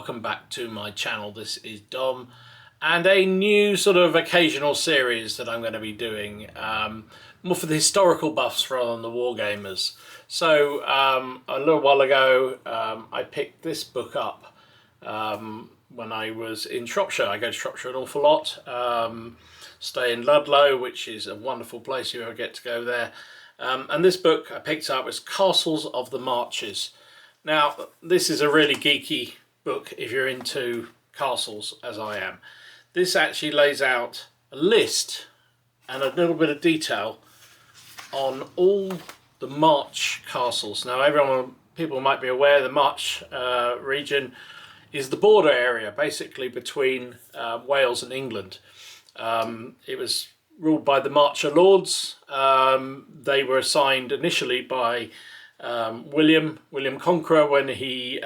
welcome back to my channel. This is Dom, and a new sort of occasional series that I'm going to be doing, more for the historical buffs rather than the wargamers. So a little while ago I picked this book up when I was in Shropshire. I go to Shropshire an awful lot, stay in Ludlow, which is a wonderful place if you ever get to go there. And this book I picked up was Castles of the Marches. Now, this is a really geeky book if you're into castles, as I am. This actually lays out a list and a little bit of detail on all the March castles. Now, people might be aware the March region is the border area, basically between Wales and England. It was ruled by the Marcher Lords. They were assigned initially by William Conqueror when he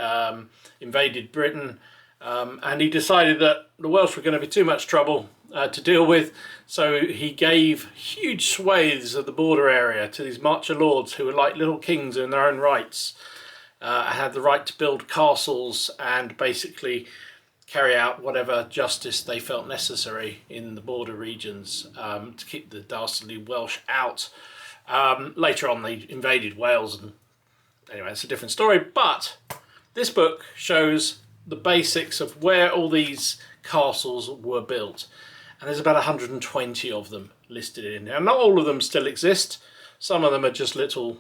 invaded Britain, and he decided that the Welsh were going to be too much trouble to deal with, so he gave huge swathes of the border area to these Marcher Lords who were like little kings in their own rights, had the right to build castles and basically carry out whatever justice they felt necessary in the border regions to keep the dastardly Welsh out. Later on they invaded Wales, and anyway, it's a different story. But this book shows the basics of where all these castles were built, and there's about 120 of them listed in here. Not all of them still exist. Some of them are just little,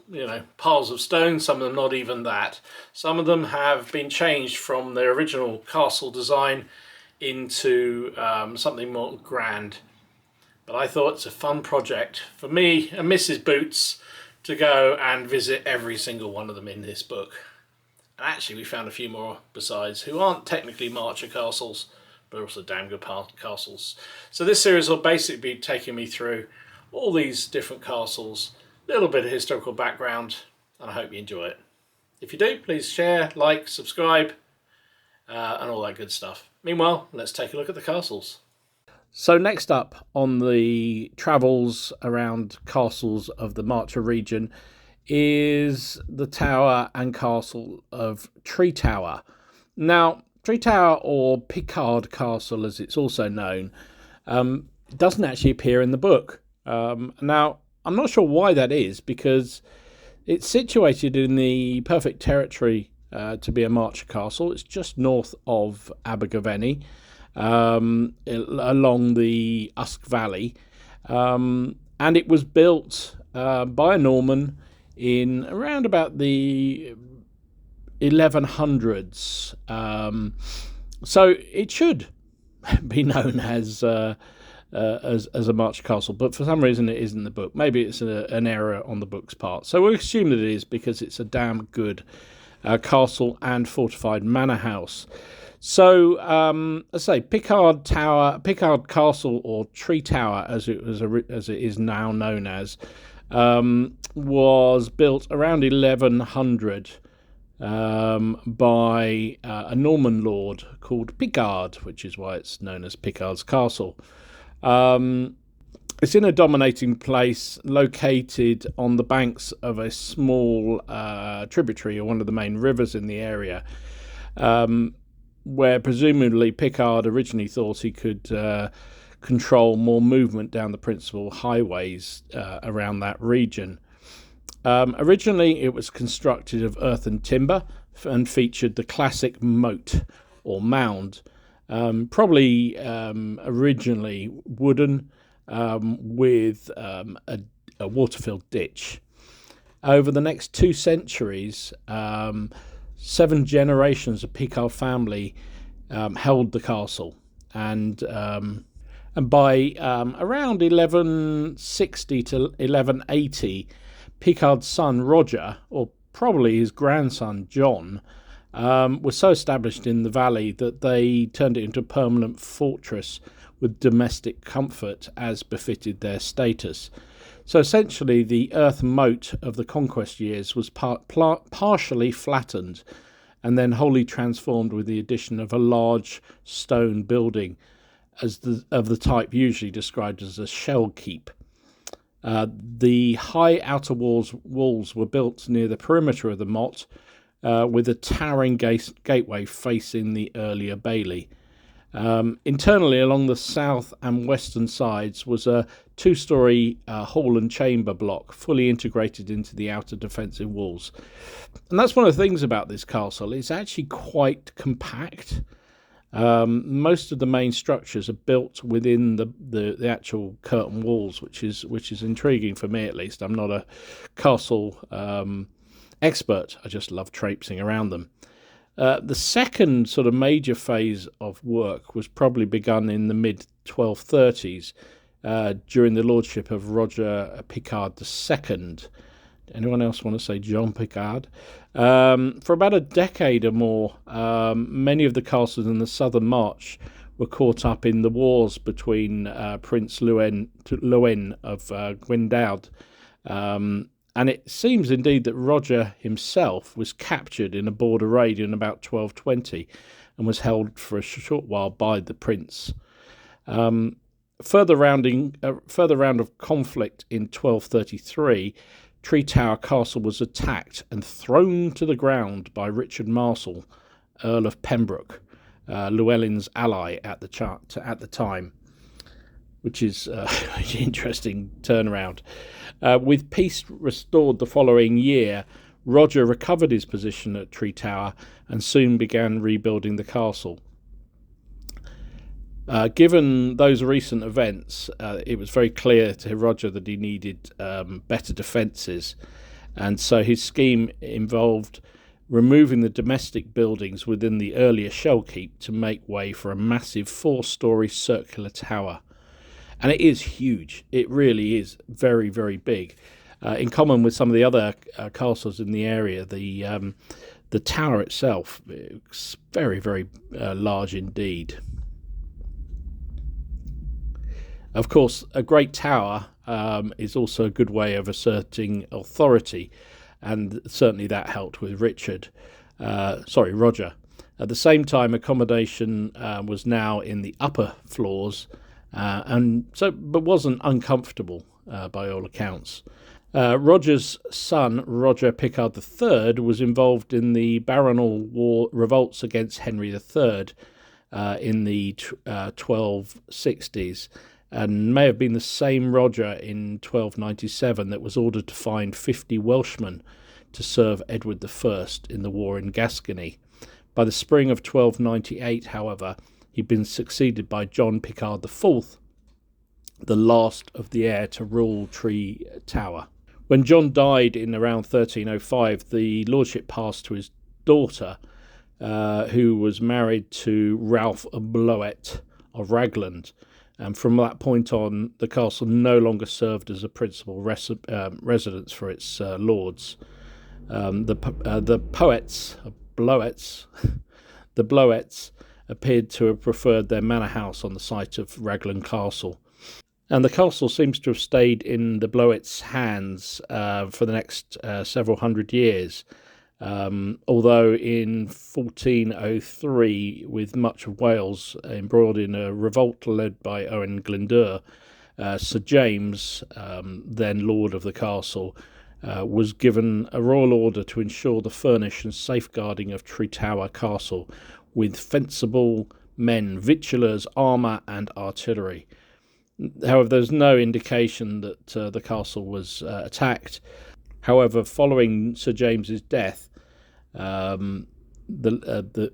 piles of stone. Some of them not even that. Some of them have been changed from their original castle design into something more grand. But I thought it's a fun project for me and Mrs. Boots to go and visit every single one of them in this book. And actually we found a few more besides who aren't technically Marcher castles, but also damn good castles. So this series will basically be taking me through all these different castles, a little bit of historical background, and I hope you enjoy it. If you do, please share, like, subscribe, and all that good stuff. Meanwhile, let's take a look at the castles. So next up on the travels around castles of the Marcher region is the Tower and Castle of Tretower. Now, Tretower, or Picard Castle as it's also known, doesn't actually appear in the book. Now, I'm not sure why that is, because it's situated in the perfect territory to be a Marcher castle. It's just north of Abergavenny, along the Usk Valley, and it was built by a Norman in around about the 1100s. So it should be known as a Marcher castle, but for some reason it isn't in the book. Maybe it's an error on the book's part. So we'll assume that it is, because it's a damn good castle and fortified manor house. So, let's say Picard Castle, or Tretower, as it is now known as, was built around 1100 by a Norman lord called Picard, which is why it's known as Picard's Castle. It's in a dominating place located on the banks of a small tributary, or one of the main rivers in the area, where presumably Picard originally thought he could control more movement down the principal highways around that region. Originally it was constructed of earth and timber and featured the classic moat or mound, probably originally wooden, with a water-filled ditch. Over the next 2 centuries, 7 generations of Picard family held the castle, and by around 1160 to 1180, Picard's son Roger, or probably his grandson John, was so established in the valley that they turned it into a permanent fortress with domestic comfort as befitted their status. So essentially the earth moat of the conquest years was partially flattened and then wholly transformed with the addition of a large stone building of the type usually described as a shell keep. The high outer walls were built near the perimeter of the moat, with a towering gateway facing the earlier bailey. Internally, along the south and western sides, was a two-storey hall and chamber block, fully integrated into the outer defensive walls. And that's one of the things about this castle. It's actually quite compact. Most of the main structures are built within the actual curtain walls, which is intriguing for me, at least. I'm not a castle expert. I just love traipsing around them. The second sort of major phase of work was probably begun in the mid-1230s during the lordship of Roger Picard II. Anyone else want to say John Picard? For about a decade or more, many of the castles in the southern march were caught up in the wars between Prince Llewyn of Gwyndawd. And it seems indeed that Roger himself was captured in a border raid in about 1220 and was held for a short while by the prince. Further round of conflict in 1233, Tretower Castle was attacked and thrown to the ground by Richard Marcel, Earl of Pembroke, Llewellyn's ally at the time, which is an interesting turnaround. With peace restored the following year, Roger recovered his position at Tretower and soon began rebuilding the castle. Given those recent events, it was very clear to Roger that he needed better defences, and so his scheme involved removing the domestic buildings within the earlier shell keep to make way for a massive 4-storey circular tower. And it is huge. It really is very, very big. In common with some of the other castles in the area, the tower itself is very, very large indeed. Of course, a great tower is also a good way of asserting authority, and certainly that helped with Roger. At the same time, accommodation was now in the upper floors, but wasn't uncomfortable by all accounts. Roger's son, Roger Picard III, was involved in the baronial revolts against Henry III in the 1260s, and may have been the same Roger in 1297 that was ordered to find 50 Welshmen to serve Edward I in the war in Gascony. By the spring of 1298, however, he'd been succeeded by John Picard IV, the last of the heir to rule Tretower. When John died in around 1305, the lordship passed to his daughter, who was married to Ralph Blowett of Ragland. And from that point on, the castle no longer served as a principal residence for its lords. The Blowetts appeared to have preferred their manor house on the site of Raglan Castle. And the castle seems to have stayed in the Blowetts' hands for the next several hundred years. Although in 1403, with much of Wales embroiled in a revolt led by Owen Glyndwr, Sir James, then Lord of the castle, was given a royal order to ensure the furnish and safeguarding of Tretower Castle with fencible men, victuallers, armour and artillery. However, there's no indication that the castle was attacked. However, following Sir James's death, the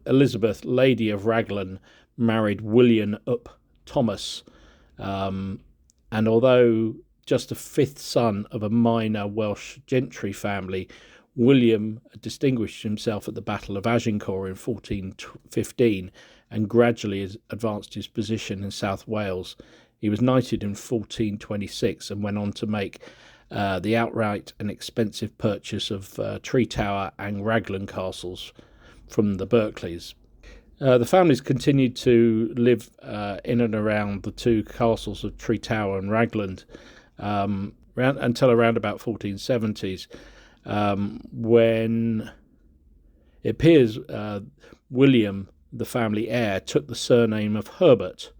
Elizabeth, Lady of Raglan, married William Up Thomas, and although just a fifth son of a minor Welsh gentry family, William distinguished himself at the Battle of Agincourt in 1415 and gradually advanced his position in South Wales. He was knighted in 1426 and went on to make the outright and expensive purchase of Tretower and Raglan castles from the Berkeleys. The families continued to live in and around the two castles of Tretower and Raglan until around about 1470s, when it appears William, the family heir, took the surname of Herbert.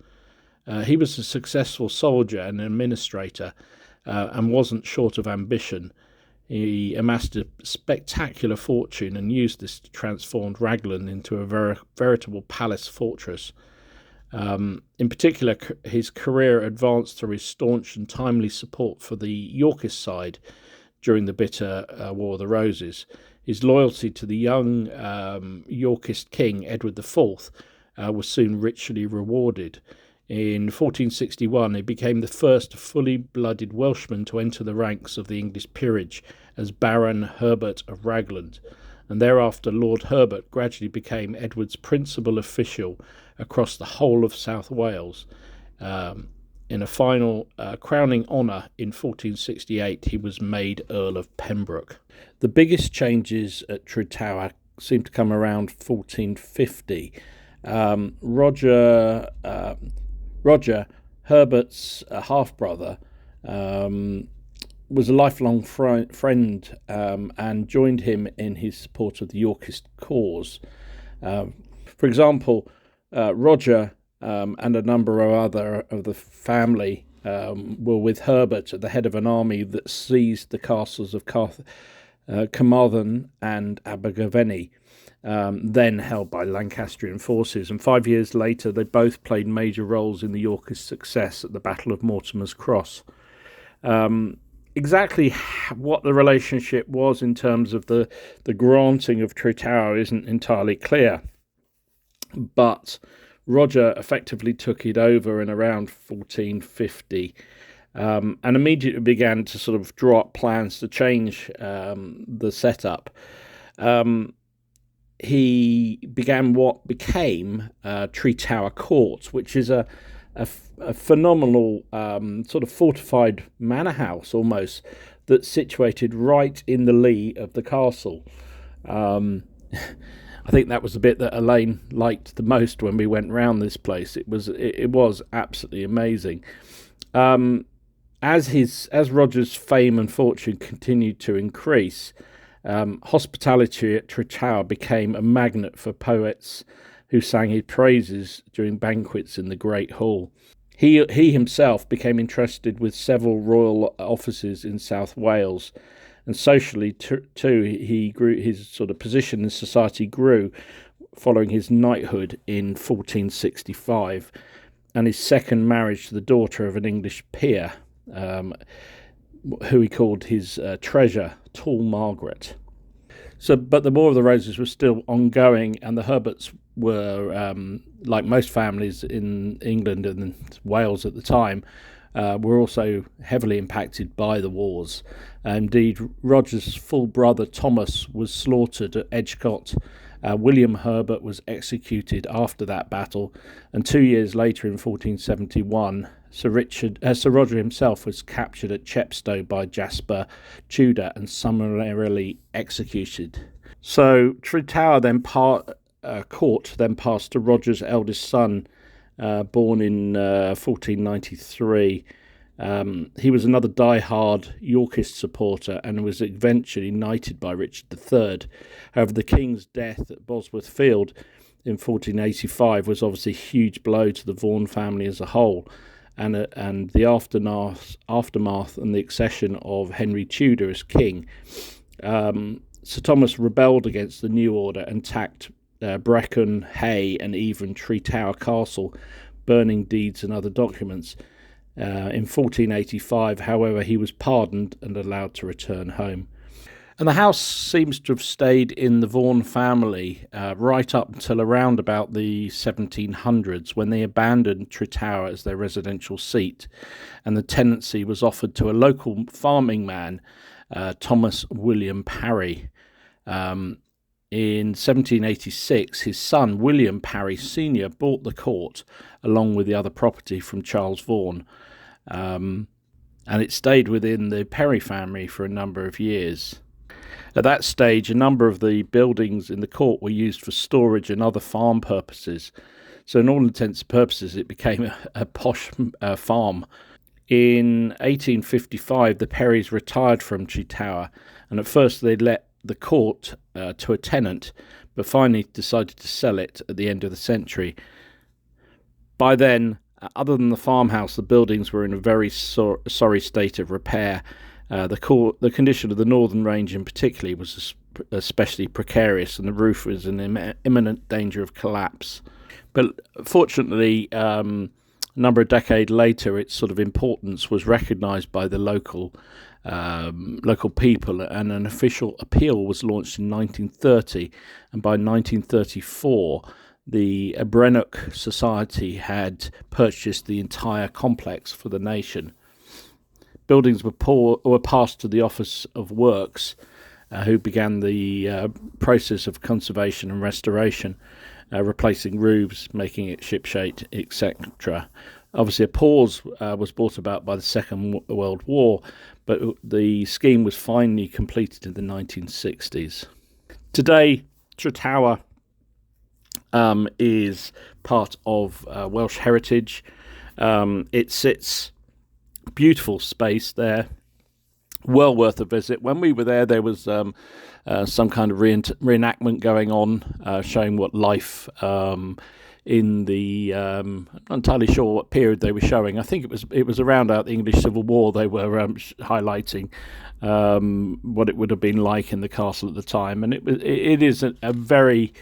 He was a successful soldier and administrator, and wasn't short of ambition. He amassed a spectacular fortune and used this to transform Raglan into a veritable palace fortress. In particular, his career advanced through his staunch and timely support for the Yorkist side during the bitter War of the Roses. His loyalty to the young Yorkist king, Edward IV, was soon richly rewarded. In 1461, he became the first fully blooded Welshman to enter the ranks of the English peerage as Baron Herbert of Raglan, and thereafter Lord Herbert gradually became Edward's principal official across the whole of South Wales. In a final crowning honour in 1468, he was made Earl of Pembroke. The biggest changes at Tretower seem to come around 1450. Roger, Herbert's half-brother, was a lifelong friend and joined him in his support of the Yorkist cause. For example, Roger and a number of other of the family were with Herbert at the head of an army that seized the castles of Carmarthen and Abergavenny, then held by Lancastrian forces, and 5 years later they both played major roles in the Yorkist success at the Battle of Mortimer's Cross. Exactly what the relationship was in terms of the granting of Tretower isn't entirely clear, but Roger effectively took it over in around 1450 and immediately began to sort of draw up plans to change the setup. He began what became Tretower Court, which is a phenomenal sort of fortified manor house almost that's situated right in the lee of the castle. I think that was the bit that Elaine liked the most when we went round this place. It was absolutely amazing. As Roger's fame and fortune continued to increase, hospitality at Tretower became a magnet for poets who sang his praises during banquets in the Great Hall. He himself became entrusted with several royal offices in South Wales, and socially too, he grew. His sort of position in society grew following his knighthood in 1465 and his second marriage to the daughter of an English peer, who he called his treasure, Tall Margaret. But the War of the Roses was still ongoing, and the Herberts were, like most families in England and Wales at the time, were also heavily impacted by the wars. Indeed, Roger's full brother Thomas was slaughtered at Edgecote. William Herbert was executed after that battle, and 2 years later, in 1471, Sir Roger himself was captured at Chepstow by Jasper Tudor and summarily executed. So Tretower Court then passed to Roger's eldest son, born in 1493. He was another die-hard Yorkist supporter and was eventually knighted by Richard III. However, the king's death at Bosworth Field in 1485 was obviously a huge blow to the Vaughan family as a whole, and the aftermath and the accession of Henry Tudor as king. Sir Thomas rebelled against the new order and attacked Brecon, Hay and even Tretower Castle, burning deeds and other documents. In 1485, however, he was pardoned and allowed to return home. And the house seems to have stayed in the Vaughan family right up until around about the 1700s, when they abandoned Tretower as their residential seat, and the tenancy was offered to a local farming man, Thomas William Parry. In 1786, his son, William Parry Sr., bought the court along with the other property from Charles Vaughan, and it stayed within the Perry family for a number of years. At that stage, a number of the buildings in the court were used for storage and other farm purposes, so in all intents and purposes it became a posh farm. In 1855, the Perrys retired from Tretower, and at first they let the court to a tenant, but finally decided to sell it at the end of the century. By then, other than the farmhouse, the buildings were in a very sorry state of repair, The condition of the northern range in particular was especially precarious, and the roof was in imminent danger of collapse. But fortunately, a number of decades later, its sort of importance was recognised by the local people, and an official appeal was launched in 1930. And by 1934, the Brenock Society had purchased the entire complex for the nation. Buildings were passed to the Office of Works, who began the process of conservation and restoration, replacing roofs, making it shipshape, etc. Obviously, a pause was brought about by the Second World War, but the scheme was finally completed in the 1960s. Today, Tretower is part of Welsh heritage. It sits beautiful space there, well worth a visit. When we were there was some kind of reenactment going on, showing what life in the I'm not entirely sure what period they were showing. I think it was around the English Civil War. They were highlighting what it would have been like in the castle at the time, and it is a very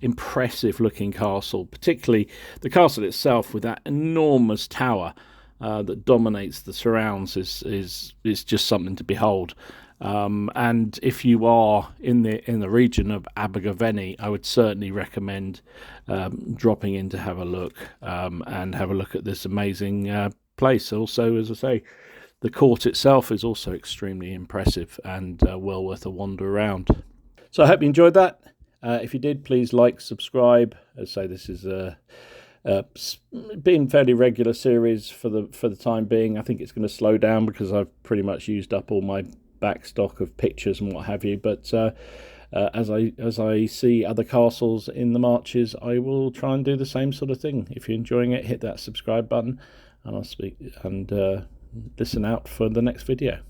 impressive looking castle, particularly the castle itself with that enormous tower that dominates the surrounds is just something to behold. And if you are in the region of Abergavenny, I would certainly recommend dropping in to have a look and have a look at this amazing place. Also, as I say, the court itself is also extremely impressive and well worth a wander around. So I hope you enjoyed that. If you did, please like, subscribe. As I say, this is been fairly regular series for the time being. I think it's going to slow down because I've pretty much used up all my back stock of pictures and what have you. But as I see other castles in the marches, I will try and do the same sort of thing. If you're enjoying it, hit that subscribe button, and I'll listen out for the next video.